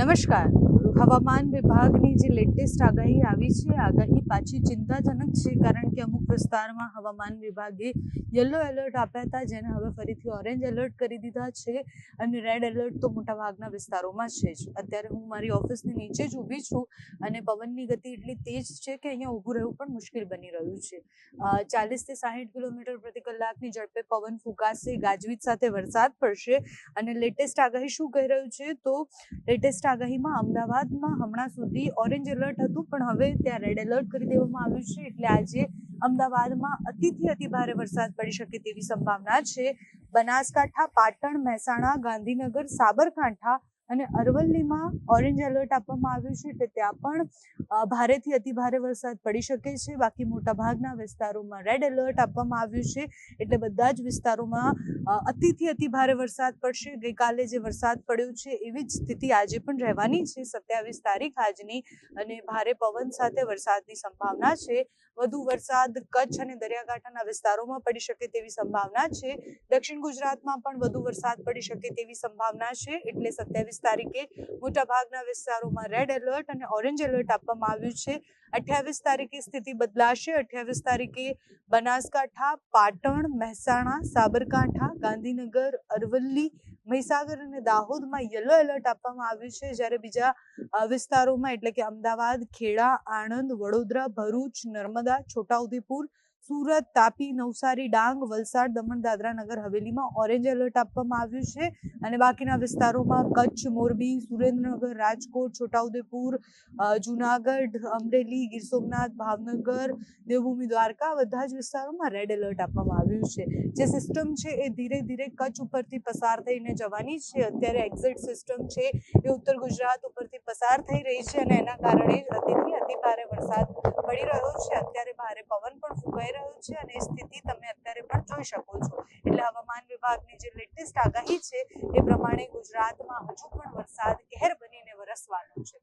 નમસ્કાર. હવામાન વિભાગની જે લેટેસ્ટ આગાહી આવી છે, આગાહી પાછી ચિંતાજનક છે, કારણ કે અમુક વિસ્તારમાં હવામાન વિભાગે યલો એલર્ટ આપ્યા હતા, જેને હવે ફરીથી ઓરેન્જ એલર્ટ કરી દીધા છે અને રેડ એલર્ટ તો મોટાભાગના વિસ્તારોમાં છે જ. અત્યારે હું મારી ઓફિસની નીચે જ ઊભી છું અને પવનની ગતિ એટલી તેજ છે કે અહીંયા ઊભું રહેવું પણ મુશ્કેલ બની રહ્યું છે. 40 થી 60 કિલોમીટર પ્રતિ કલાકની ઝડપે પવન ફૂંકાશે, ગાજવીજ સાથે વરસાદ પડશે. અને લેટેસ્ટ આગાહી શું કહી રહ્યું છે, તો લેટેસ્ટ આગાહીમાં અમદાવાદમાં હમણાં સુધી ઓરેન્જ એલર્ટ હતું, પણ હવે ત્યાં રેડ એલર્ટ કરી દેવામાં આવ્યું છે. એટલે આજે અમદાવાદમાં અતિથી અતિ ભારે વરસાદ પડી શકે તેવી સંભાવના છે. બનાસકાંઠા, પાટણ, મહેસાણા, ગાંધીનગર, સાબરકાંઠા અને અરવલ્લીમાં ઓરેન્જ એલર્ટ આપવામાં આવ્યું છે, એટલે ત્યાં પણ ભારેથી અતિ ભારે વરસાદ પડી શકે છે. બાકી મોટાભાગના વિસ્તારોમાં રેડ એલર્ટ આપવામાં આવ્યું છે, એટલે બધા જ વિસ્તારોમાં અતિથી અતિ ભારે વરસાદ પડશે. ગઈકાલે જે વરસાદ પડ્યો છે એવી જ સ્થિતિ આજે પણ રહેવાની છે. 27 તારીખ આજની, અને ભારે પવન સાથે વરસાદની સંભાવના છે. વધુ વરસાદ કચ્છ અને દરિયાકાંઠાના વિસ્તારોમાં પડી શકે તેવી સંભાવના છે. દક્ષિણ ગુજરાતમાં પણ વધુ વરસાદ પડી શકે તેવી સંભાવના છે. એટલે 27 તારીખે મોટાભાગના વિસ્તારોમાં રેડ એલર્ટ અને ઓરેન્જ એલર્ટ આપવામાં આવ્યું છે. 28 તારીખે સ્થિતિ બદલાશે. 28 તારીખે બનાસકાંઠા, પાટણ, મહેસાણા, સાબરકાંઠા, ગાંધીનગર, અરવલ્લી, મહીસાગર અને દાહોદમાં યલો એલર્ટ આપવામાં આવ્યું છે, જ્યારે બીજા વિસ્તારોમાં એટલે કે અમદાવાદ, ખેડા, આણંદ, વડોદરા, ભરૂચ, નર્મદા, છોટાઉદેપુર, સુરત, તાપી, નવસારી, ડાંગ, વલસાડ, દમણ, દાદરા, નગર હવેલીમાં ઓરેન્જ એલર્ટ આપવામાં આવ્યું છે. અને બાકીના વિસ્તારોમાં કચ્છ, મોરબી, સુરેન્દ્રનગર, રાજકોટ, છોટાઉદેપુર, જુનાગઢ, અમરેલી, ગીર સોમનાથ, ભાવનગર, દેવભૂમિ, દ્વારકા, બધા જ વિસ્તારોમાં રેડ એલર્ટ આપવામાં આવ્યું છે. જે સિસ્ટમ છે એ ધીરે ધીરે કચ્છ ઉપરથી પસાર થઈને જવાની છે. અત્યારે એક્ઝેક્ટ સિસ્ટમ છે એ ઉત્તર ગુજરાત ઉપરથી પસાર થઈ રહી છે, અને એના કારણે જ અતિથી અતિ ભારે વરસાદ પડી રહ્યો છે. અત્યારે ભારે પવન પણ ફૂંકાઈ રહ્યો છે, અને એ સ્થિતિ તમે અત્યારે પણ જોઈ શકો છો. એટલે હવામાન વિભાગની જે લેટેસ્ટ આગાહી છે એ પ્રમાણે ગુજરાતમાં હજુ પણ વરસાદ કહેર બનીને વરસવાનો છે.